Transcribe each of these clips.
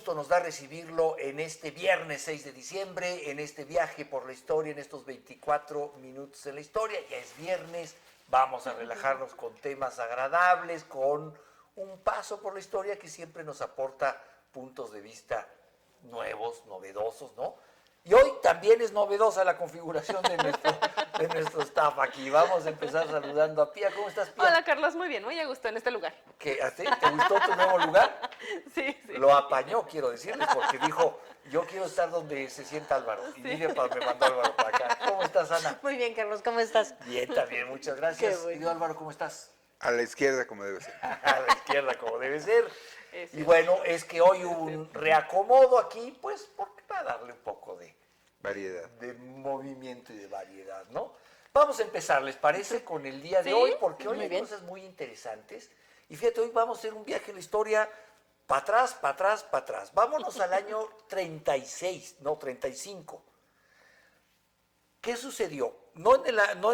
gusto nos da recibirlo en este viernes 6 de diciembre, en este viaje por la historia, en estos 24 minutos en la historia. Ya es viernes, vamos a relajarnos con temas agradables, con un paso por la historia que siempre nos aporta puntos de vista nuevos, novedosos, ¿no? Y hoy también es novedosa la configuración de nuestro staff aquí. Vamos a empezar saludando a Pía. ¿Cómo estás, Pía? Hola, Carlos, muy bien, muy a gusto en este lugar. ¿Así? ¿Te gustó tu nuevo lugar? Sí, sí. Lo apañó, quiero decirles, porque dijo, yo quiero estar donde se sienta Álvaro. Y Sí. mire, me mandó Álvaro para acá. ¿Cómo estás, Ana? Muy bien, Carlos, ¿cómo estás? Bien, también, muchas gracias. Qué bueno. Querido Álvaro, ¿cómo estás? A la izquierda, como debe ser. A la izquierda, como debe ser. Eso. Y bueno, es que hoy hubo un reacomodo aquí, pues, para darle un poco Variedad. de movimiento y de variedad, ¿no? Vamos a empezar, ¿les parece? Con el día de ¿Sí? hoy, porque hoy Muy hay bien. cosas muy interesantes. Y fíjate, hoy vamos a hacer un viaje en la historia para atrás, para atrás, para atrás. Vámonos al año 36, no, 35. ¿Qué sucedió? No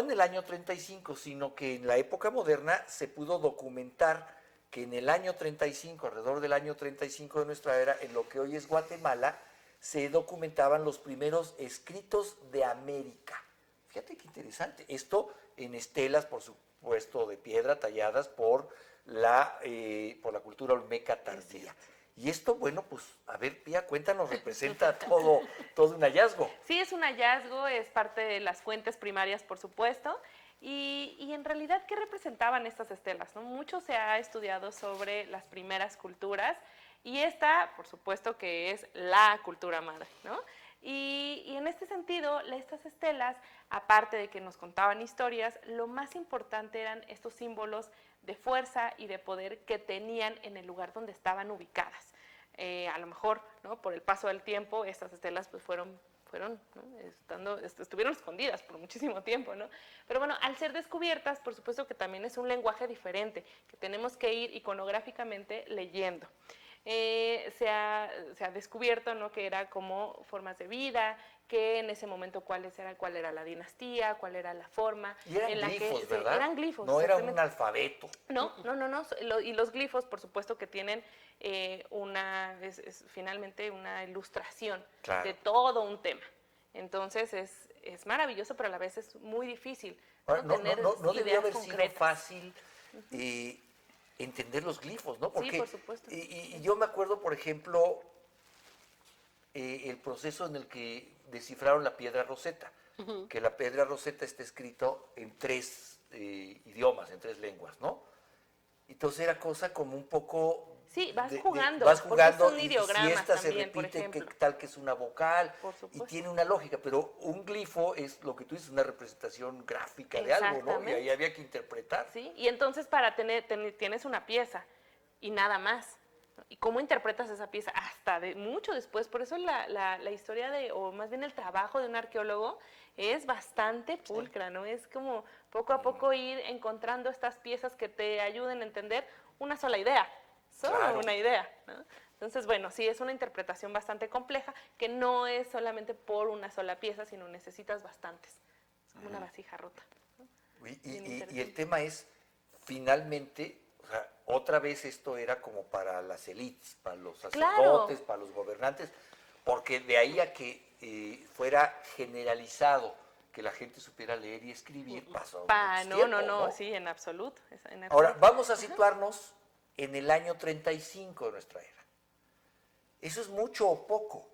en el año 35, sino que en la época moderna se pudo documentar que en el año 35, alrededor del año 35 de nuestra era, en lo que hoy es Guatemala, se documentaban los primeros escritos de América. Fíjate qué interesante. Esto en estelas, por supuesto, de piedra, talladas por la cultura olmeca tardía. Y esto, bueno, pues, a ver, Pía, cuéntanos, representa todo un hallazgo. Sí, es un hallazgo, es parte de las fuentes primarias, por supuesto. Y en realidad, ¿qué representaban estas estelas? ¿No? Mucho se ha estudiado sobre las primeras culturas y esta, por supuesto, que es la cultura madre, ¿no? Y en este sentido, estas estelas, aparte de que nos contaban historias, lo más importante eran estos símbolos de fuerza y de poder que tenían en el lugar donde estaban ubicadas. A lo mejor, ¿no? Por el paso del tiempo, estas estelas pues fueron ¿no? Estuvieron escondidas por muchísimo tiempo, ¿no? Pero bueno, al ser descubiertas, por supuesto que también es un lenguaje diferente, que tenemos que ir iconográficamente leyendo. Se ha descubierto, ¿no? Que era como formas de vida, que en ese momento cuál era la dinastía, cuál era la forma. Y eran en la glifos, que ¿verdad? eran glifos. No era un alfabeto. No. Y los glifos, por supuesto, que tienen finalmente una ilustración Claro. de todo un tema. Entonces es maravilloso, pero a la vez es muy difícil. Ahora, Tener no debió ideas haber sido concretas. fácil entender los glifos, ¿no? Porque, Sí, por supuesto. Y yo me acuerdo, por ejemplo, el proceso en el que descifraron la piedra Rosetta, que la piedra Rosetta está escrito en 3 idiomas, en 3 lenguas, ¿no? Entonces era cosa como un poco... Sí, vas jugando, vas porque jugando son y si ideogramas esta también, se por repite, que ejemplo. tal que es una vocal, Por y supuesto. tiene una lógica, pero un glifo es lo que tú dices, una representación gráfica de algo, ¿no? Y Exactamente. ahí había que interpretar. ¿Sí? Y entonces tienes una pieza y nada más. ¿No? ¿Y cómo interpretas esa pieza? Hasta mucho después. Por eso la historia o más bien el trabajo de un arqueólogo es bastante pulcra, ¿no? Es como poco a poco ir encontrando estas piezas que te ayuden a entender una sola idea. Solo Claro. una idea, ¿no? Entonces, bueno, sí, es una interpretación bastante compleja, que no es solamente por una sola pieza, sino necesitas bastantes. Es como una vasija rota. ¿no? Y el tema es, finalmente, o sea, otra vez esto era como para las élites, para los sacerdotes, Claro. para los gobernantes, porque de ahí a que fuera generalizado que la gente supiera leer y escribir, pasó mucho tiempo, No, sí, en absoluto. Ahora, vamos a situarnos en el año 35 de nuestra era. ¿Eso es mucho o poco?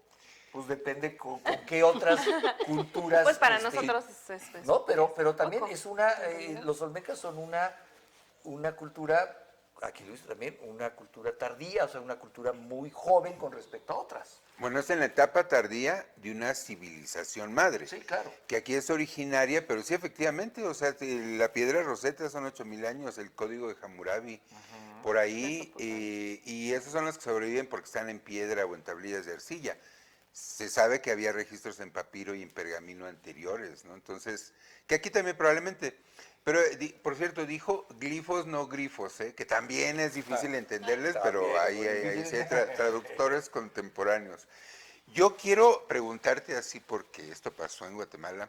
Pues depende con qué otras culturas... Pues para nosotros es no, pero también poco, es una... en realidad. los olmecas son una cultura, aquí lo dice también, una cultura tardía, o sea, una cultura muy joven con respecto a otras. Bueno, es en la etapa tardía de una civilización madre. Sí, claro. Que aquí es originaria, pero sí, efectivamente, o sea, la piedra Rosetta son 8,000 años, el código de Hammurabi, por ahí, y esos son los que sobreviven porque están en piedra o en tablillas de arcilla. Se sabe que había registros en papiro y en pergamino anteriores, ¿no? Entonces, que aquí también probablemente, pero por cierto, dijo glifos, no grifos, ¿eh? Que también es difícil entenderles, pero También, ahí muy hay difícil. traductores contemporáneos. Yo quiero preguntarte así porque esto pasó en Guatemala.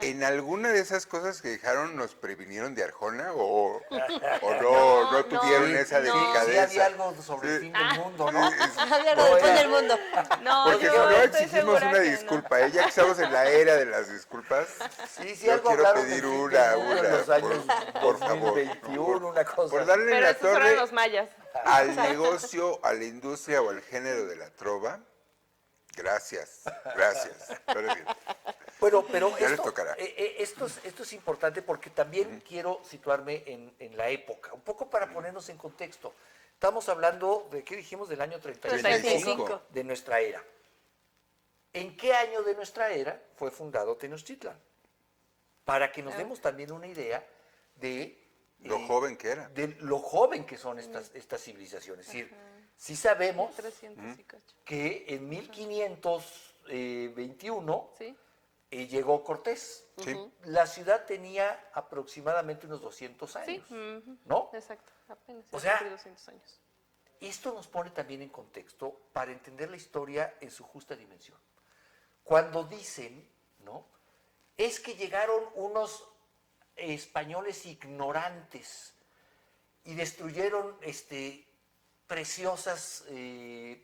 ¿En alguna de esas cosas que dejaron nos previnieron de Arjona o no tuvieron Sí, esa sí, delicadeza? sí había algo sobre el Sí. fin del mundo, ¿no? Había algo No después era- del mundo. No, Porque si yo no estoy exigimos segura una que no. disculpa, ya que estamos en la era de las disculpas, Sí, yo algo quiero hablaron pedir del fin una, del mundo en los años por favor, 2021, una cosa por así. darle Pero la esos fueron torre los mayas. al negocio, a la industria o al género de la trova. Gracias. Ahora sí, Bueno, pero ya les tocará. esto es importante porque también quiero situarme en la época, un poco para ponernos en contexto. Estamos hablando de, ¿qué dijimos? Del año 35 35. de nuestra era. ¿En qué año de nuestra era fue fundado Tenochtitlan? Para que nos demos también una idea de Lo joven que era. de lo joven que son estas civilizaciones. Es decir, sí sabemos 300 y cacho. que en 1521 ¿Sí? llegó Cortés. Sí. La ciudad tenía aproximadamente unos 200 Sí. años, Ujú. ¿no? Exacto. Apenas O ya sea, cumplí 200 años. Esto nos pone también en contexto para entender la historia en su justa dimensión. Cuando dicen, ¿no? Es que llegaron unos españoles ignorantes y destruyeron preciosas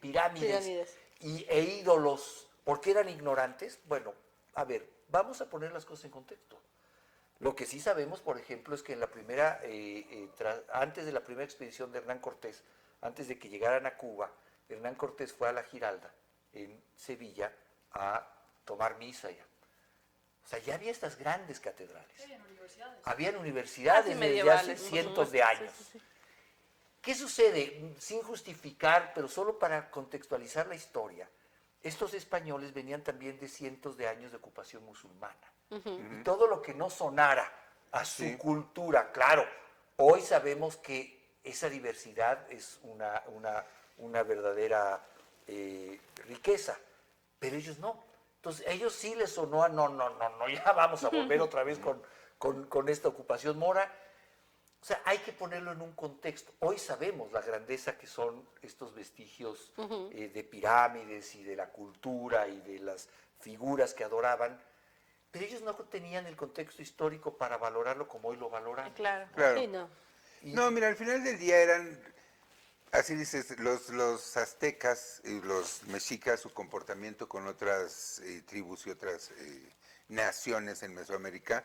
pirámides, Pirámides. e ídolos porque eran ignorantes. Bueno, a ver, vamos a poner las cosas en contexto. Lo que sí sabemos, por ejemplo, es que en la primera, antes de la primera expedición de Hernán Cortés, antes de que llegaran a Cuba, Hernán Cortés fue a la Giralda, en Sevilla, a tomar misa ya. O sea, ya había estas grandes catedrales. Habían universidades Casi desde hace medievales, por cientos de supuesto. años. Sí, sí, sí. ¿Qué sucede? Sin justificar, pero solo para contextualizar la historia, estos españoles venían también de cientos de años de ocupación musulmana. Y todo lo que no sonara a su Sí. cultura, claro, hoy sabemos que esa diversidad es una verdadera riqueza, pero ellos no. Entonces, a ellos sí les sonó a no, ya vamos a volver otra vez con esta ocupación mora. O sea, hay que ponerlo en un contexto. Hoy sabemos la grandeza que son estos vestigios de pirámides y de la cultura y de las figuras que adoraban, pero ellos no tenían el contexto histórico para valorarlo como hoy lo valoran. Claro. Claro. Sí, no. No, mira, al final del día eran, así dices, los aztecas y los mexicas, su comportamiento con otras tribus y otras naciones en Mesoamérica,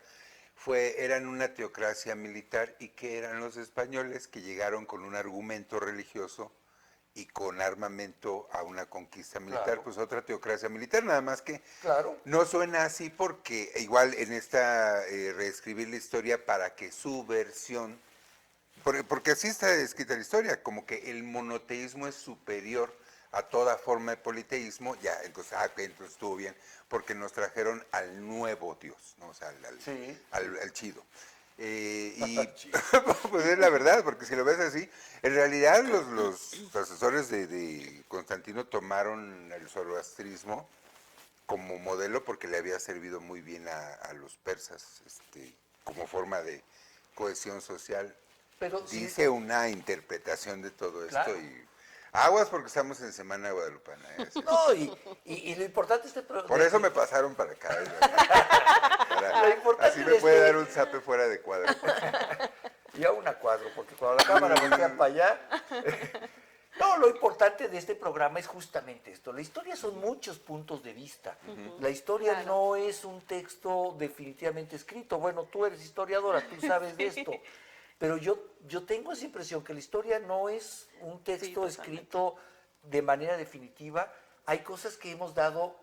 eran una teocracia militar y que eran los españoles que llegaron con un argumento religioso y con armamento a una conquista militar, Claro. pues otra teocracia militar, nada más que Claro. no suena así porque igual en esta reescribir la historia para que su versión, porque así está escrita la historia, como que el monoteísmo es superior a toda forma de politeísmo, ya, entonces, entonces estuvo bien, porque nos trajeron al nuevo Dios, ¿no? O sea, Sí. al chido. Y pues es la verdad, porque si lo ves así, en realidad los asesores de Constantino tomaron el zoroastrismo como modelo porque le había servido muy bien a los persas, como forma de cohesión social. Pero sí, Dice una interpretación de todo esto Claro. y aguas porque estamos en Semana Guadalupana. no, y lo importante es Por eso me pasaron para acá. Lo importante así me es puede que- dar un zape fuera de cuadro. y a una cuadro, porque cuando la cámara voltea para allá. No, lo importante de este programa es justamente esto. La historia son muchos puntos de vista. La historia Claro. no es un texto definitivamente escrito. Bueno, tú eres historiadora, tú sabes de esto. Pero yo tengo esa impresión que la historia no es un texto totalmente. escrito de manera definitiva. Hay cosas que hemos dado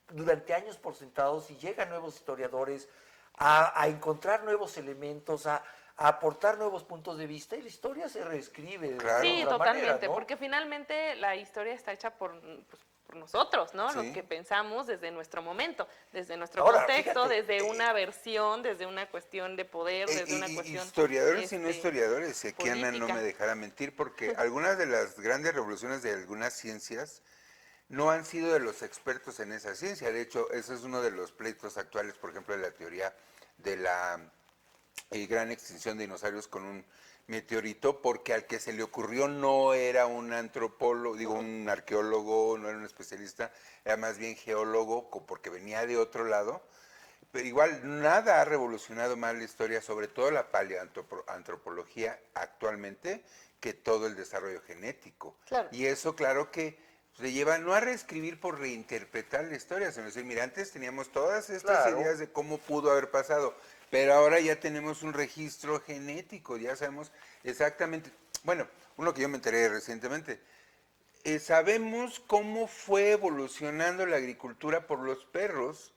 durante años por sentados y llegan nuevos historiadores a encontrar nuevos elementos, a aportar nuevos puntos de vista y la historia se reescribe de Claro. Sí, otra totalmente, manera, ¿no? porque finalmente la historia está hecha por nosotros, ¿no? Sí. Lo que pensamos desde nuestro momento, desde nuestro Ahora, contexto, fíjate, desde una versión, desde una cuestión de poder, desde una cuestión... Historiadores y no este, historiadores, y aquí Ana no política. me dejara mentir, porque algunas de las grandes revoluciones de algunas ciencias no han sido de los expertos en esa ciencia. De hecho, ese es uno de los pleitos actuales, por ejemplo, de la teoría de la gran extinción de dinosaurios con un meteorito porque al que se le ocurrió no era un antropólogo, digo, un arqueólogo, no era un especialista, era más bien geólogo porque venía de otro lado. Pero igual nada ha revolucionado más la historia, sobre todo la paleoantropología actualmente, que todo el desarrollo genético. Claro. Y eso, claro que se lleva no a reescribir por reinterpretar la historia, sino decir, mira, antes teníamos todas estas Claro. ideas de cómo pudo haber pasado, pero ahora ya tenemos un registro genético, ya sabemos exactamente, bueno, uno que yo me enteré recientemente, sabemos cómo fue evolucionando la agricultura por los perros,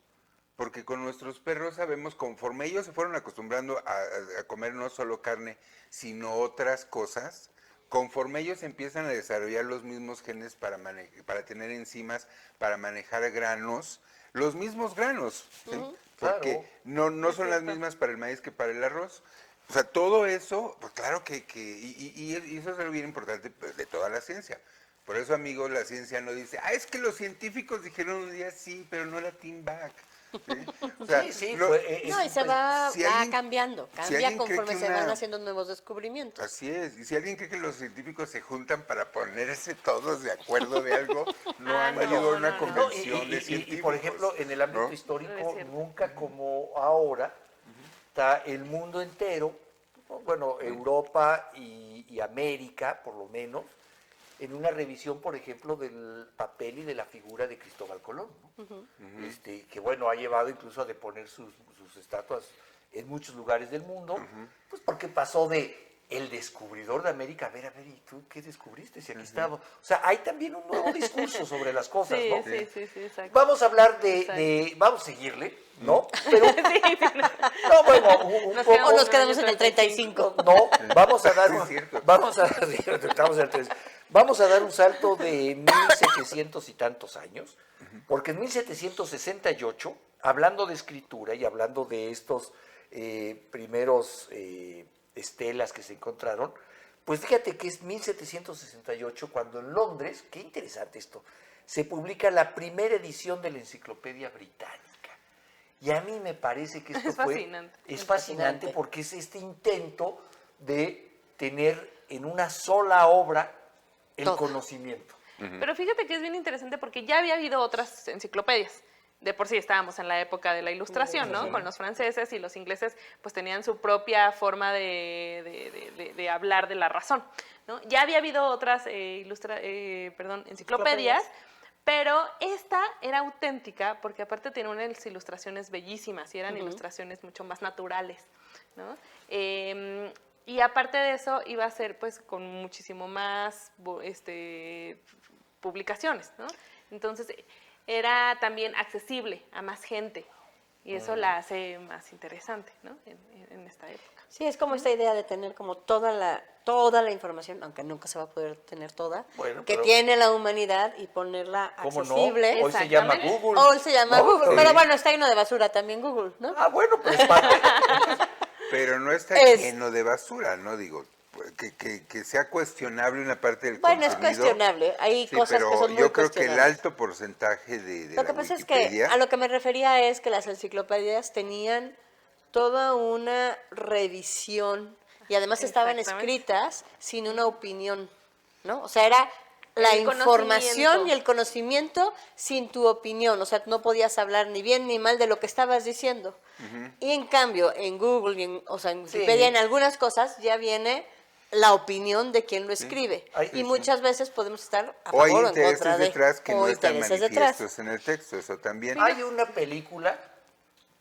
porque con nuestros perros sabemos, conforme ellos se fueron acostumbrando a comer no solo carne, sino otras cosas, conforme ellos empiezan a desarrollar los mismos genes para tener enzimas, para manejar granos, los mismos granos, ¿sí? Porque Claro. no son las mismas para el maíz que para el arroz. O sea, todo eso, pues claro y eso es algo bien importante de toda la ciencia. Por eso, amigos, la ciencia no dice, es que los científicos dijeron un día sí, pero no era Tim Bach. ¿Sí? O sea, Sí, no- No, y se va, si va alguien- cambiando, si cambia alguien cree conforme que se una- van haciendo nuevos descubrimientos. Así es, y si alguien cree que los científicos se juntan para ponerse todos de acuerdo de algo, no han no, ido a una no, no. No, convención de científicos. y, por ejemplo, en el ámbito ¿no? histórico, Es cierto. nunca como ahora, está el mundo entero, bueno, Europa y América, por lo menos, en una revisión, por ejemplo, del papel y de la figura de Cristóbal Colón, ¿no? Que bueno, ha llevado incluso a deponer sus estatuas en muchos lugares del mundo, pues porque pasó de el descubridor de América, a ver, ¿y tú qué descubriste? Si aquí estamos. O sea, hay también un nuevo discurso sobre las cosas, Sí, ¿no? sí, exacto. Vamos a hablar vamos a seguirle, ¿no? Pero, no, bueno, un Nos poco. quedamos O nos quedamos en el 35. No, vamos a dar Sí, un, es cierto. vamos a dar un salto de 1700 y tantos años, porque en 1768, hablando de escritura y hablando de estos primeros estelas que se encontraron, pues fíjate que es 1768 cuando en Londres, qué interesante esto, se publica la primera edición de la Enciclopedia Británica. Y a mí me parece que esto Es fascinante. es fascinante porque es este intento de tener en una sola obra el Todo. conocimiento. Pero fíjate que es bien interesante porque ya había habido otras enciclopedias. De por sí estábamos en la época de la Ilustración, ¿no? Con los franceses y los ingleses, pues tenían su propia forma de hablar de la razón, ¿no? Ya había habido otras enciclopedias, pero esta era auténtica porque aparte tenía unas ilustraciones bellísimas y eran ilustraciones mucho más naturales, ¿no? Y aparte de eso iba a ser pues con muchísimo más publicaciones, ¿no? Entonces era también accesible a más gente y eso la hace más interesante, ¿no? En esta época. Sí, es como esta idea de tener como toda la información, aunque nunca se va a poder tener toda, Bueno, que pero- tiene la humanidad y ponerla ¿Cómo no? accesible. Hoy se llama Exactamente. Google. Hoy se llama ¿no? Google, Sí. pero bueno, está lleno de basura también Google, ¿no? Ah, bueno, pues es parte. Pero no está Es- lleno de basura, ¿no? Digo, que sea cuestionable una parte del Bueno, es contenido. cuestionable, hay Sí, cosas pero que son muy yo creo que el cuestionables. alto porcentaje de Lo la que pasa es que Wikipedia, a lo que me refería es que las enciclopedias tenían toda una revisión y además estaban Exactamente. escritas sin una opinión, ¿no? O sea, era la El información conocimiento. y el conocimiento sin tu opinión, o sea, no podías hablar ni bien ni mal de lo que estabas diciendo. Y en cambio, en Google, en Wikipedia, en algunas cosas ya viene la opinión de quien lo escribe. Ay, Y sí. muchas veces podemos estar a o hay favor o en intereses contra de. detrás que o no están intereses manifiestos en el texto, eso también. Hay una película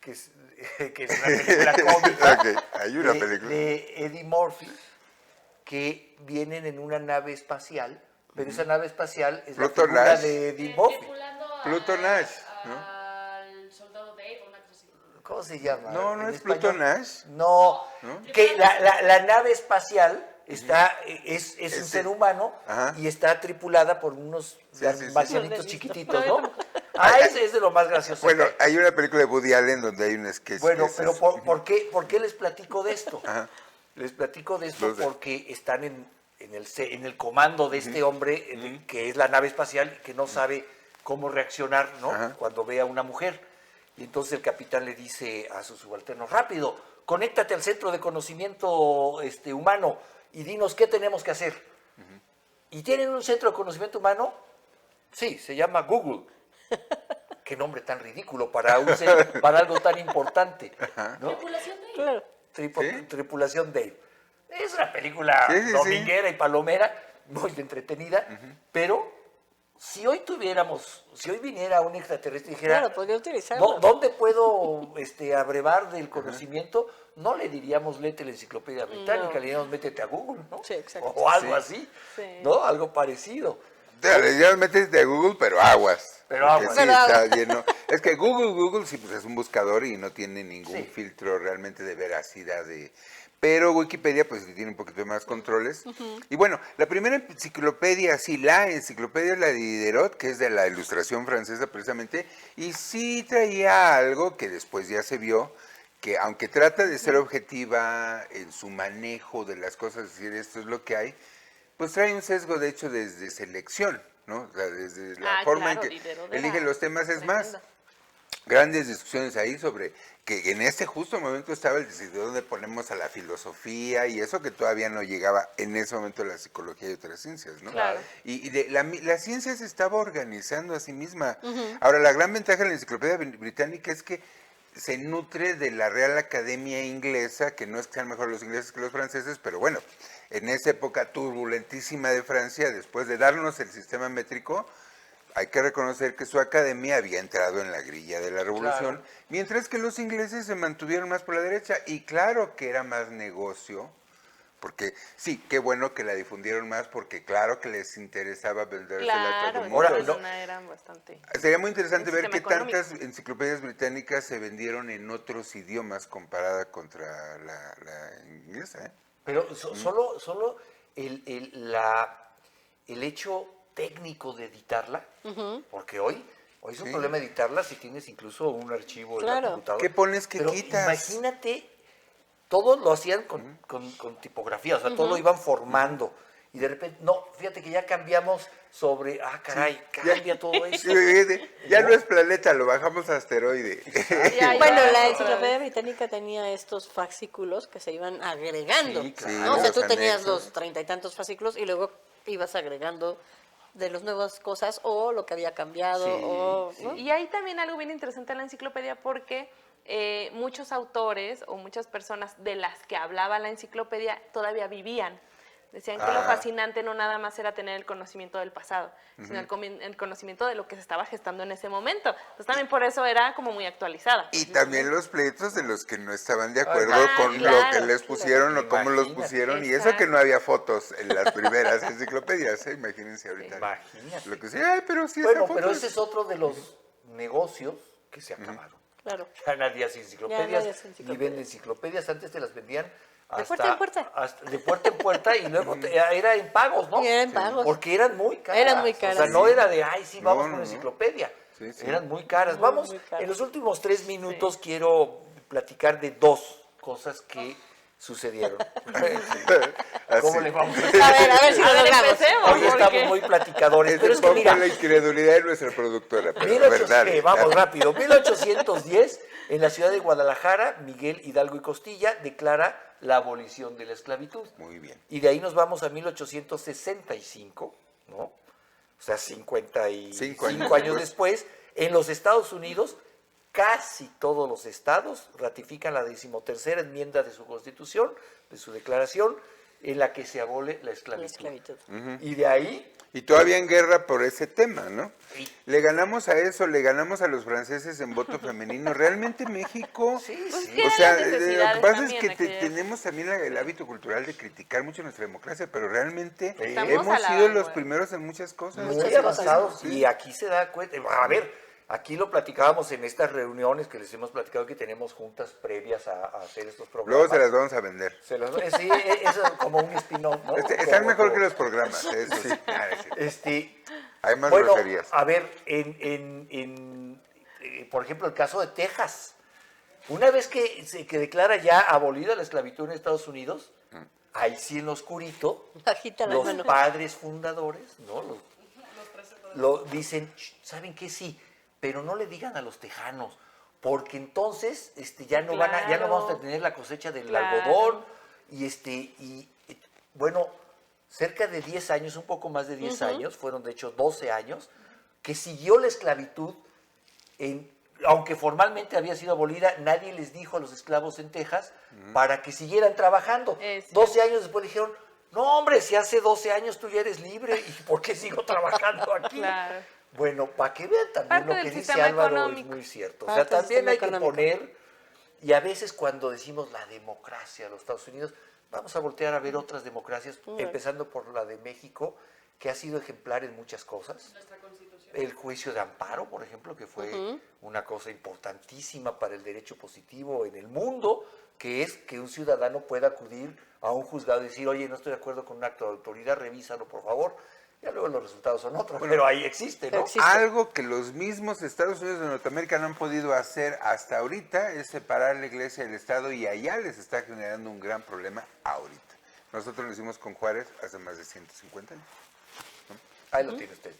que es, que es una película cómica Ok, hay una película. de Eddie Murphy que vienen en una nave espacial, pero esa nave espacial es la Pluto figura Nash. de Eddie Murphy. Pluto Nash, ¿no? Al soldado Dave, una cosa así. ¿Cómo se llama? No, no en es Pluto español? Nash. No, ¿No? que la nave espacial es un Ese- ser humano Ajá. y está tripulada por unos Sí, sí, sí. marcianitos chiquititos, ¿no? Ese es de lo más gracioso. Bueno, que hay. hay una película de Woody Allen donde hay un sketch. Bueno, de pero esas. ¿por qué les platico de esto? Ajá. Les platico de esto Los de- porque están en el comando de este hombre que es la nave espacial y que no sabe cómo reaccionar, ¿no? Ajá. Cuando ve a una mujer. Y entonces el capitán le dice a su subalterno, rápido, conéctate al centro de conocimiento humano. y dinos qué tenemos que hacer. ¿Y tienen un centro de conocimiento humano? Sí, se llama Google. Qué nombre tan ridículo para, para algo tan importante, ¿no? Tripulación de Claro. Tripulación Dave. Es una película Sí, sí, sí. dominguera y palomera, muy entretenida, pero si hoy viniera un extraterrestre y dijera, Claro, podría utilizarlo. ¿dónde puedo abrevar del conocimiento? No le diríamos léete la enciclopedia británica, No. le diríamos métete a Google, ¿no? Sí, exacto. O algo así, Sí. ¿no? Algo parecido. Ya métete a Google, pero aguas. Pero porque aguas. sí, Pero está aguas. lleno. Es que Google sí, pues es un buscador y no tiene ningún Sí. filtro realmente de veracidad. Pero Wikipedia, pues sí tiene un poquito más controles. Y bueno, la primera enciclopedia, sí, la enciclopedia es la de Diderot, que es de la Ilustración francesa precisamente, y sí traía algo que después ya se vio, que aunque trata de ser objetiva en su manejo de las cosas, es decir, esto es lo que hay, pues trae un sesgo de hecho desde selección, ¿no? O sea, desde la forma claro, en que Diderot era elige los temas. Es más, tremendo. grandes discusiones ahí sobre que en este justo momento estaba el decidir dónde ponemos a la filosofía y eso que todavía no llegaba en ese momento la psicología y otras ciencias, ¿no? Claro. La ciencia se estaba organizando a sí misma. Ahora, la gran ventaja de la enciclopedia británica es que se nutre de la Real Academia Inglesa, que no es que sean mejor los ingleses que los franceses, pero bueno, en esa época turbulentísima de Francia, después de darnos el sistema métrico, hay que reconocer que su academia había entrado en la grilla de la revolución, Claro. mientras que los ingleses se mantuvieron más por la derecha, y claro que era más negocio, porque sí, qué bueno que la difundieron más, porque claro que les interesaba vendérsela a todo Claro, el en mundo. Ahora, esa zona eran bastante. Sería muy interesante el ver sistema qué económico. tantas enciclopedias británicas se vendieron en otros idiomas comparada contra la inglesa, ¿eh? Pero solo el hecho técnico de editarla, porque hoy es un Sí. problema editarla si tienes incluso un archivo en la Claro. computadora. ¿Qué pones, qué Pero quitas? imagínate, todo lo hacían con tipografía, o sea, todo lo iban formando. Y de repente, no, fíjate que ya cambiamos sobre, caray, cambia todo eso. Ya no es planeta, lo bajamos a asteroide. Ya, Bueno, ya, la otra enciclopedia vez. británica tenía estos fascículos que se iban agregando. Sí, claro. ¿no? O sea, los tú tenías anexos. los 30 y tantos fascículos y luego ibas agregando de las nuevas cosas o lo que había cambiado. Sí, o, sí. ¿no? Y hay también algo bien interesante en la enciclopedia porque muchos autores o muchas personas de las que hablaba la enciclopedia todavía vivían. Decían que lo fascinante no nada más era tener el conocimiento del pasado, sino el conocimiento de lo que se estaba gestando en ese momento. Entonces también por eso era como muy actualizada. Y también los pleitos de los que no estaban de acuerdo Ah, con claro, lo que les pusieron o cómo los Imagínate. pusieron. Y eso que Exacto. no había fotos en las primeras enciclopedias, ¿eh? Imagínense ahorita. Imagínate. Lo que sea, pero sí Bueno, está pero fotos. ese es otro de los negocios que se acabaron. Claro. Ya nadie hace enciclopedias, Ya nadie hace ni enciclopedias. venden enciclopedias. Antes te las vendían hasta, puerta en puerta. de puerta en puerta y luego era en pagos, ¿no? Y eran pagos. Porque eran muy caras. Eran muy caras, O sea, no sí. era de, ay, sí, vamos No, con no, no. enciclopedia. Sí, sí. Eran muy caras. Muy, Vamos, muy caras. en los últimos 3 minutos quiero platicar de 2 cosas que sucedieron. ¿Cómo Así. le vamos a A ver si A lo ver, logramos. empecemos. Hoy estamos porque- muy platicadores, pero es que Poco mira, la incredulidad de nuestra productora. Pero, a 1800, ver, dale, vamos dale. rápido. 1810, en la ciudad de Guadalajara, Miguel Hidalgo y Costilla declara la abolición de la esclavitud. Muy bien. Y de ahí nos vamos a 1865, ¿no? O sea, 55 5 años después, en los Estados Unidos, casi todos los estados ratifican la 13ª enmienda de su Constitución, de su declaración, en la que se abole la La esclavitud. esclavitud. Y de ahí, Y todavía en guerra por ese tema, ¿no? Sí. Le ganamos a eso, le ganamos a los franceses en voto femenino. Realmente México, sí, Pues sí. que o hay sea, las lo que necesidades pasa es también, que hay que- tenemos también el hábito cultural de criticar mucho nuestra democracia, pero realmente Estamos hemos a la sido los vanguardia. primeros en muchas cosas. Muy Muchas avanzados. cosas. Y aquí se da cuenta. A ver, aquí lo platicábamos en estas reuniones que les hemos platicado que tenemos juntas previas a hacer estos programas. Luego se las vamos a vender. Sí, eso es como un spin-off, ¿no? Están Como- mejor que como- los programas, eso sí. Ah, es cierto. Hay más Bueno, groserías. a ver, por ejemplo, el caso de Texas. Una vez que declara ya abolida la esclavitud en Estados Unidos, ahí sí en lo oscurito, Agita la los mano. padres fundadores, ¿no? Lo dicen, "Shh, ¿saben qué? Sí, pero no le digan a los tejanos, porque entonces ya no Claro. ya no vamos a tener la cosecha del Claro. algodón y bueno, cerca de 10 años, un poco más de 10 años, fueron de hecho 12 años, que siguió la esclavitud, aunque formalmente había sido abolida, nadie les dijo a los esclavos en Texas para que siguieran trabajando. Es 12 años después le dijeron, no hombre, si hace 12 años tú ya eres libre, ¿y por qué sigo trabajando aquí? Claro. Bueno, para que vean también Parte lo del que dice sistema Álvaro económico. es muy cierto. O Parte sea, del también sistema hay que económico. poner, y a veces cuando decimos la democracia de los Estados Unidos, vamos a voltear a ver otras democracias, empezando por la de México, que ha sido ejemplar en muchas cosas. Nuestra constitución. El juicio de amparo, por ejemplo, que fue una cosa importantísima para el derecho positivo en el mundo, que es que un ciudadano pueda acudir a un juzgado y decir, oye, no estoy de acuerdo con un acto de autoridad, revísalo, por favor. Ya luego los resultados son otros, pero ahí existe, ¿no? Existe. Algo que los mismos Estados Unidos de Norteamérica no han podido hacer hasta ahorita es separar la iglesia del Estado, y allá les está generando un gran problema ahorita. Nosotros lo hicimos con Juárez hace más de 150 años. Ahí lo tiene usted.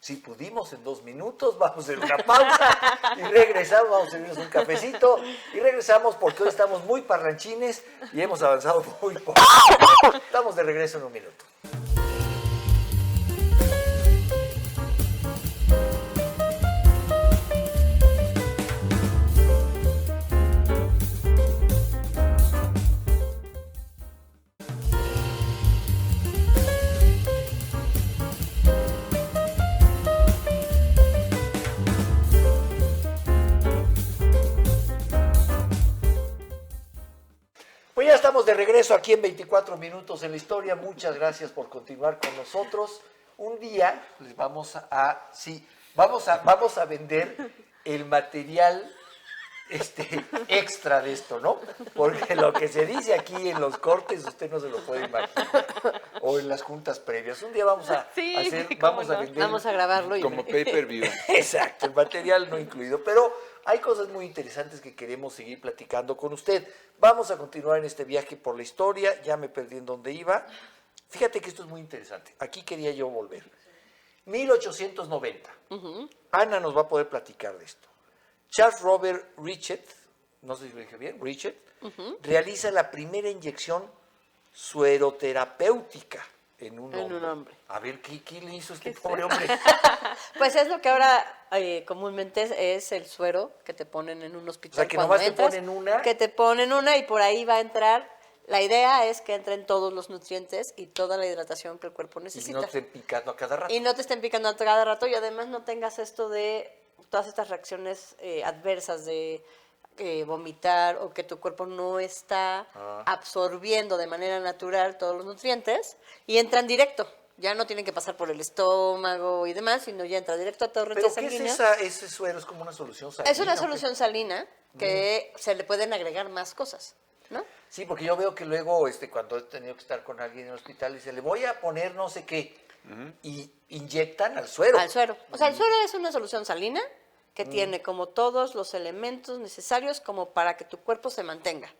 Si pudimos en 2 minutos, vamos a hacer una pausa y regresamos, vamos a servirnos un cafecito y regresamos porque hoy estamos muy parlanchines y hemos avanzado muy poco. Estamos de regreso en un minuto. Pues ya estamos de regreso aquí en 24 minutos en la historia. Muchas gracias por continuar con nosotros. Un día les vamos a vender el material extra de esto, ¿no? Porque lo que se dice aquí en los cortes usted no se lo puede imaginar. O en las juntas previas. Un día vamos a Sí, hacer, cómo vamos a no. vender. Vamos a grabarlo y Como pay-per-view. Exacto, el material no incluido. Pero hay cosas muy interesantes que queremos seguir platicando con usted. Vamos a continuar en este viaje por la historia. Ya me perdí en dónde iba. Fíjate que esto es muy interesante. Aquí quería yo volver. 1890. Ana nos va a poder platicar de esto. Charles Robert Richet, no sé si lo dije bien, Richet, realiza la primera inyección sueroterapéutica en un hombre. hombre. A ver, ¿qué le hizo este pobre hombre? Pues es lo que ahora comúnmente es el suero que te ponen en un hospital. O sea, que cuando nomás te entras, ponen una. Que te ponen una y por ahí va a entrar. La idea es que entren todos los nutrientes y toda la hidratación que el cuerpo Y necesita. no te picando a cada rato. Y no te estén picando a cada rato y además no tengas esto de todas estas reacciones adversas de vomitar o que tu cuerpo no está absorbiendo de manera natural todos los nutrientes y entran directo. Ya no tienen que pasar por el estómago y demás, sino ya entra directo a torrentes ¿Pero qué es sanguíneos. ese suero? ¿Es como una solución salina? Es una ¿o qué? solución salina que se le pueden agregar más cosas, ¿no? Sí, porque yo veo que luego cuando he tenido que estar con alguien en el hospital, dice, le voy a poner no sé qué. Y inyectan al suero. Al suero. O sea, el suero es una solución salina que tiene como todos los elementos necesarios como para que tu cuerpo se mantenga.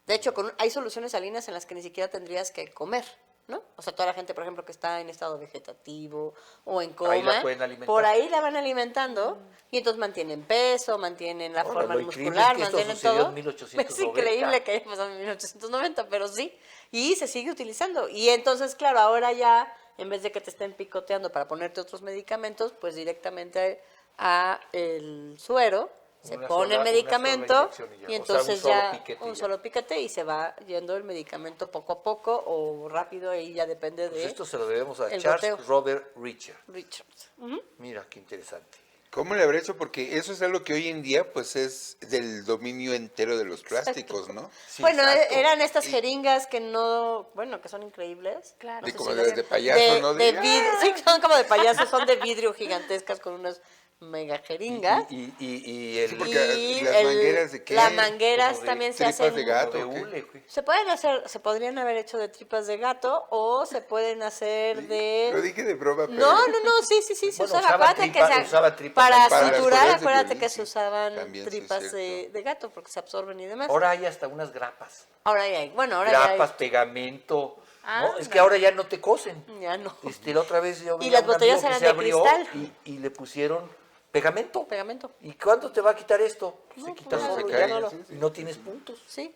De hecho, hay soluciones salinas en las que ni siquiera tendrías que comer, ¿no? O sea, toda la gente, por ejemplo, que está en estado vegetativo o en coma, Ahí la pueden alimentar. por ahí la van alimentando y entonces mantienen peso, mantienen la Ahora, forma lo increíble muscular, es que esto mantienen sucedió todo. en 1890. Es increíble que haya pasado en 1890, pero sí. Y se sigue utilizando. Y entonces, claro, ahora ya, en vez de que te estén picoteando para ponerte otros medicamentos, pues directamente a el suero se Una pone sola- el medicamento una sola inyección y ya. y O sea, entonces un solo ya piquete y un ya. solo piquete y se va yendo el medicamento poco a poco o rápido, ahí ya depende Pues de esto se lo debemos a el Charles goteo. Robert Richard. Richards. Mira, qué interesante. ¿Cómo le habrá hecho? Porque eso es algo que hoy en día pues es del dominio entero de los plásticos, ¿no? Sí, Bueno, exacto. eran estas jeringas que no, bueno, que son increíbles. Claro. No De sé como si de las- payaso, ¿no? de sí, son como de payaso, son de vidrio gigantescas con unas mega jeringas. Y el Sí, porque Y las mangueras de qué? las mangueras Como de también se tripas hacen. de gato. de ¿o qué? hule, güey. Se pueden hacer, se podrían haber hecho de tripas de gato o se pueden hacer Lo de. dije de broma, pero... No, sí, se Bueno, usaba. usaban Acuérdate que tripa- usaban tripas para de- Para las suturar, cuerdas de acuérdate violín, que sí. se usaban También, sí, tripas es de cierto. gato porque se absorben y demás. Ahora hay hasta unas grapas. Ahora ya hay, bueno, ahora ya Grapas, hay. pegamento. Ah, ¿no? Es que ahora ya no te cosen. Ya no. La otra vez yo vi Y las a un botellas amigo que eran se de abrió cristal. y le pusieron pegamento. Pegamento. ¿Y cuándo te va a quitar esto? Se No, quita pues, solo se y ya cae, no lo- sí, sí. y no tienes puntos. Sí.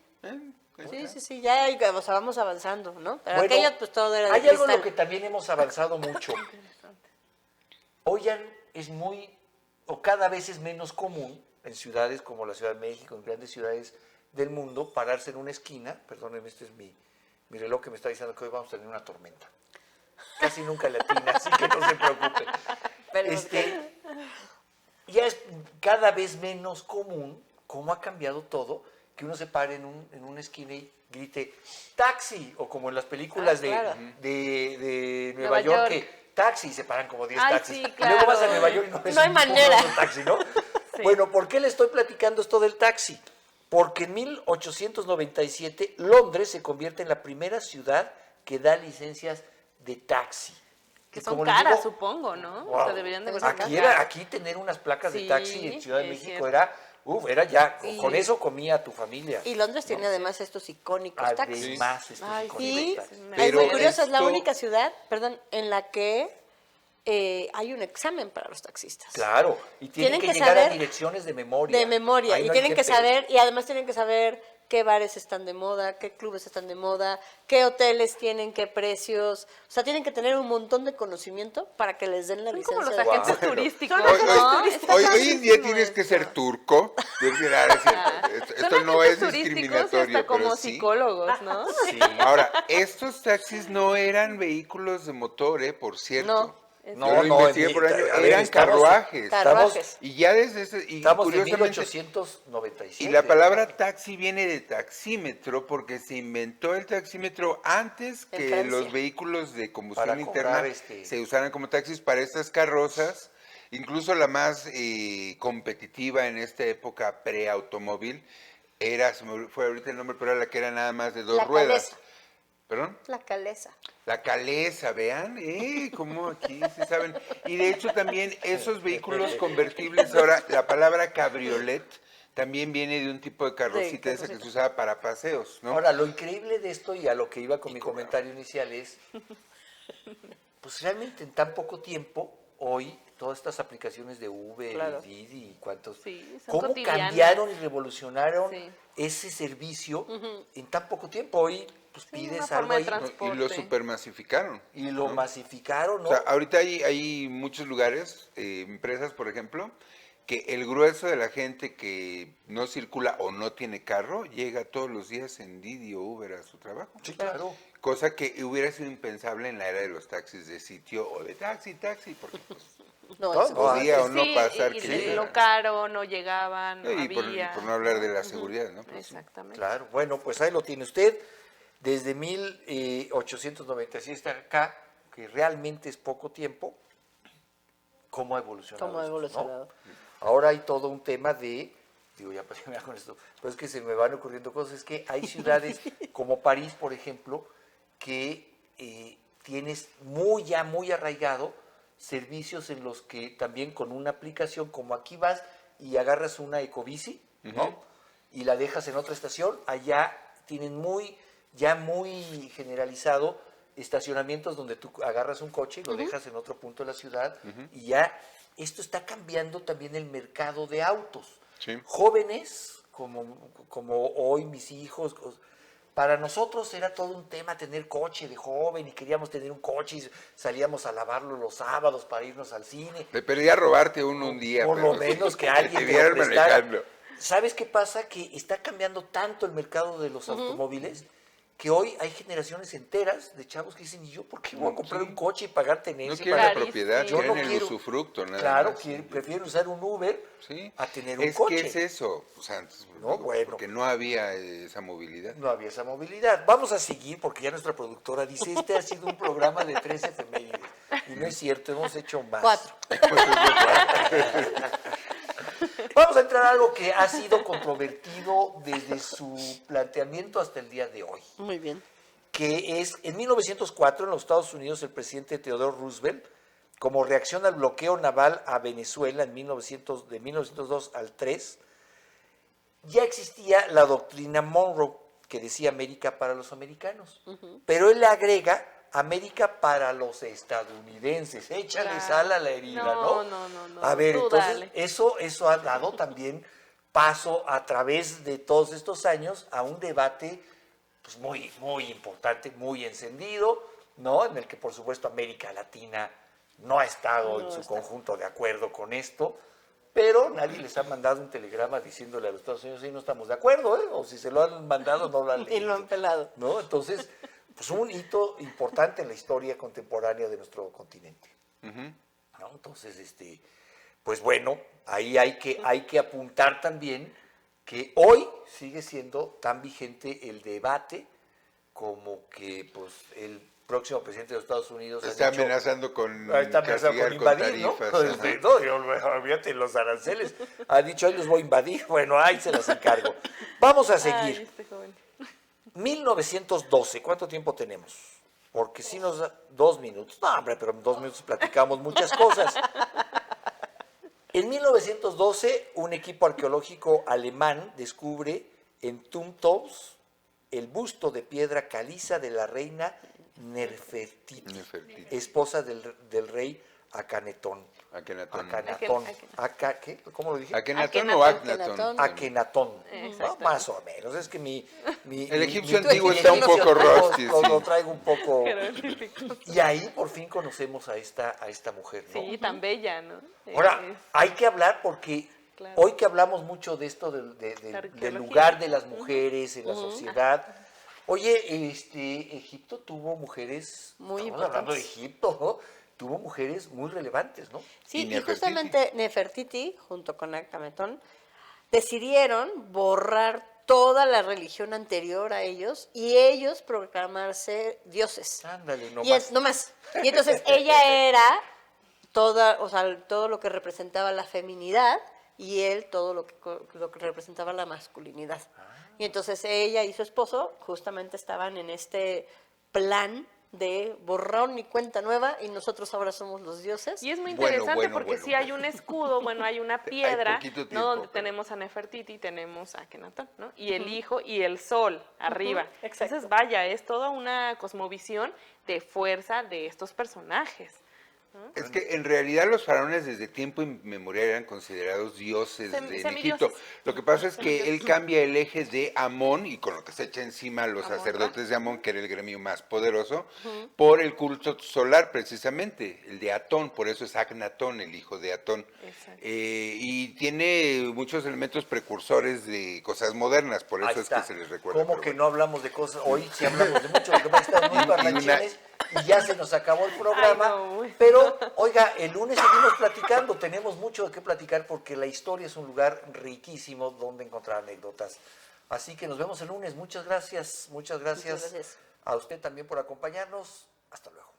Sí, ya, o sea, vamos avanzando, ¿no? Pero Bueno, aquello, pues todo era de hay algo en lo cristal. que también hemos avanzado mucho. Hoy ya es muy, o cada vez es menos común en ciudades como la Ciudad de México, en grandes ciudades del mundo, pararse en una esquina. Perdónenme, este es mi reloj que me está diciendo que hoy vamos a tener una tormenta. Casi nunca le atina, así que no se preocupen. Pero, Ya es cada vez menos común, cómo ha cambiado todo, que uno se pare en una esquina y grite taxi, o como en las películas claro. de Nueva Nueva York, York. que taxi, y se paran como 10 Ay, taxis. sí, Y luego vas a claro. Nueva York y no ves No hay un manera. solo taxi, ¿no? Bueno, ¿por qué le estoy platicando esto del taxi? Porque en 1897 Londres se convierte en la primera ciudad que da licencias de taxi. Que Y son como les caras, digo, supongo, ¿no? wow, O sea, deberían de ser aquí, caras. aquí tener unas placas de Sí, taxi en Ciudad de es México cierto. era ya, Y- con eso comía tu familia. Y Londres tiene además estos icónicos taxis. Además, estos Ay, icónicos Y taxis. es Pero muy curioso, es la esto- única ciudad, en la que hay un examen para los taxistas. Claro, y tienen Tienen que que llegar a saber direcciones de memoria. De memoria. Ahí Y no hay tienen que pedir. saber, y además tienen que saber qué bares están de moda, qué clubes están de moda, qué hoteles tienen, qué precios. O sea, tienen que tener un montón de conocimiento para que les den la Son como licencia. los de- agentes turísticos, Son los ¿no? agentes Está Hoy en día padrísimo tienes que eso. ser turco. Decir, "Ah, es cierto, esto Son no es agentes turísticos y discriminatorio, hasta como pero sí". psicólogos, ¿no? Sí. Ahora, estos taxis no eran vehículos de motor, por cierto. No. Yo No, lo no, investigué por año, a ver, eran estamos- carruajes. Carruajes. Y ya desde ese, y Estamos en curiosamente, 1897. y la palabra taxi viene de taxímetro porque se inventó el taxímetro antes En que Francia. los vehículos de combustión Para cobrar, interna se usaran como taxis para estas carrozas. Incluso la más competitiva en esta época preautomóvil era, se me fue ahorita el nombre, pero era la que era nada más de dos La ruedas. Calesa. ¿Perdón? La calesa. La calesa, vean, cómo aquí se saben. Y de hecho también esos vehículos convertibles, ahora la palabra cabriolet también viene de un tipo de carrocita esa que se usaba para paseos, ¿no? Ahora, lo increíble de esto y a lo que iba con mi comentario inicial es, pues realmente en tan poco tiempo, hoy, todas estas aplicaciones de Uber Claro. y Didi y cuántos, Sí, son cómo cotidianas. cambiaron y revolucionaron Sí. ese servicio en tan poco tiempo. Hoy, pues Sí, pides una algo forma de ahí transporte. Y lo supermasificaron. y lo masificaron, ¿no? O sea, ahorita hay muchos lugares, empresas, por ejemplo, que el grueso de la gente que no circula o no tiene carro llega todos los días en Didi o Uber a su trabajo. Sí, claro. Cosa que hubiera sido impensable en la era de los taxis de sitio o de taxi, porque pues, No, No, es- no, podía o no Sí, pasar. y que de llegara. lo caro, no llegaban, no Y por había. no hablar de la seguridad, ¿no? Pero sí. Exactamente. Claro, bueno, pues ahí lo tiene usted. Desde 1896 hasta acá, que realmente es poco tiempo, ¿cómo ha evolucionado? ¿Cómo ha esto, evolucionado? no? Ahora hay todo un tema de, digo, ya para terminar con esto, pero es que se me van ocurriendo cosas, es que hay ciudades como París, por ejemplo, que tienes ya muy arraigado servicios en los que también con una aplicación, como aquí vas y agarras una ecobici, ¿no? Y la dejas en otra estación, allá tienen ya muy generalizado estacionamientos donde tú agarras un coche y lo dejas en otro punto de la ciudad y ya esto está cambiando también el mercado de autos. Sí. Jóvenes, como hoy mis hijos, para nosotros era todo un tema tener coche de joven y queríamos tener un coche y salíamos a lavarlo los sábados para irnos al cine. Me perdí a robarte uno un día. Por pero lo menos que te alguien te lo vieran prestara. manejando. ¿Sabes qué pasa? Que está cambiando tanto el mercado de los automóviles que hoy hay generaciones enteras de chavos que dicen, ¿y yo por qué voy a comprar un coche y pagar No tenencia? quieren la Carísimo. propiedad, Yo quieren no el quiero- usufructo, nada Claro, más. prefieren usar un Uber Sí. a tener un Es coche. que es eso, o sea, antes, No, bueno. porque no había esa movilidad. No había esa movilidad. Vamos a seguir porque ya nuestra productora dice, este ha sido un programa de 13 efemérides. Y no es cierto, hemos hecho más. 4. Vamos a entrar a algo que ha sido controvertido desde su planteamiento hasta el día de hoy, Muy bien. que es, en 1904 en los Estados Unidos el presidente Theodore Roosevelt, como reacción al bloqueo naval a Venezuela de 1902 al 3, ya existía la doctrina Monroe, que decía América para los americanos, pero él le agrega América para los estadounidenses. Échale Claro. sal a la herida, ¿no? No. A ver, Tú entonces dale. eso ha dado también paso a través de todos estos años a un debate pues muy, muy importante, muy encendido, ¿no? En el que por supuesto América Latina no ha estado en su conjunto de acuerdo con esto, pero nadie les ha mandado un telegrama diciéndole a los Estados Unidos, sí, no estamos de acuerdo, ¿eh? O si se lo han mandado, no lo han Y leído. lo han pelado. ¿No? Entonces, pues un hito importante en la historia contemporánea de nuestro continente. ¿No? Entonces, pues bueno, ahí hay que apuntar también que hoy sigue siendo tan vigente el debate como que pues el próximo presidente de los Estados Unidos Está ha dicho, amenazando con está amenazando con castigar invadir, ¿no? tarifas. ajá. No, olvídate, los aranceles. Ha dicho, ahí los voy a invadir. Bueno, ahí se las encargo. Vamos a Ay, seguir. este joven. 1912, ¿cuánto tiempo tenemos? Porque si nos da 2 minutos. No, hombre, pero en 2 minutos platicamos muchas cosas. En 1912, un equipo arqueológico alemán descubre en Tumtows el busto de piedra caliza de la reina Nefertiti, Nefertiti. esposa del rey Akenatón. Akenatón. Akenatón. ¿Qué? ¿Cómo lo dije? ¿Akenatón o Aknatón? Akenatón. Exacto. ¿No? Más o menos. Es que El egipcio mi antiguo está un egipcio poco antiguo rusty, Lo sí. traigo un poco. Jeroglíficos. Y ahí por fin conocemos a esta mujer, ¿no? Sí, tan bella, ¿no? Ahora, Es- hay que hablar porque Claro. hoy que hablamos mucho de esto La del arqueología. lugar de las mujeres en la sociedad. Oye, Egipto tuvo mujeres, Muy estamos hablando de importantes. Egipto, ¿no? Tuvo mujeres muy relevantes, ¿no? Sí, Y y Nefertiti. justamente Nefertiti, junto con Akhenaton, decidieron borrar toda la religión anterior a ellos y ellos proclamarse dioses. Ándale, no Y más. no más. Y entonces ella era toda, o sea, todo lo que representaba la feminidad y él todo lo que representaba la masculinidad. Y entonces ella y su esposo justamente estaban en este plan de borrón y cuenta nueva y nosotros ahora somos los dioses. Y es muy Bueno, interesante bueno, porque bueno, sí hay bueno. un escudo, bueno, hay una piedra, poquito tiempo, ¿no? Donde pero- tenemos a Nefertiti, tenemos a Akenatón, ¿no? Y el hijo y el sol arriba. exacto. Entonces, vaya, es toda una cosmovisión de fuerza de estos personajes. Es que en realidad los faraones desde tiempo inmemorial eran considerados dioses en Semidioses. Egipto. Lo que pasa es que él cambia el eje de Amón, y con lo que se echa encima a los Amón-Ra. sacerdotes de Amón, que era el gremio más poderoso, por el culto solar precisamente, el de Atón, por eso es Aknatón, el hijo de Atón. Exacto. Y tiene muchos elementos precursores de cosas modernas, por Ahí eso es está. que se les recuerda. ¿Cómo pero que bueno. no hablamos de cosas? Hoy sí hablamos de mucho, lo que pasa es que estamos muy parlanchines y ya se nos acabó el programa. Ay, no, güey. Pero, oiga, el lunes seguimos platicando, tenemos mucho de qué platicar porque la historia es un lugar riquísimo donde encontrar anécdotas. Así que nos vemos el lunes. Muchas gracias Muchas gracias. a usted también por acompañarnos. Hasta luego.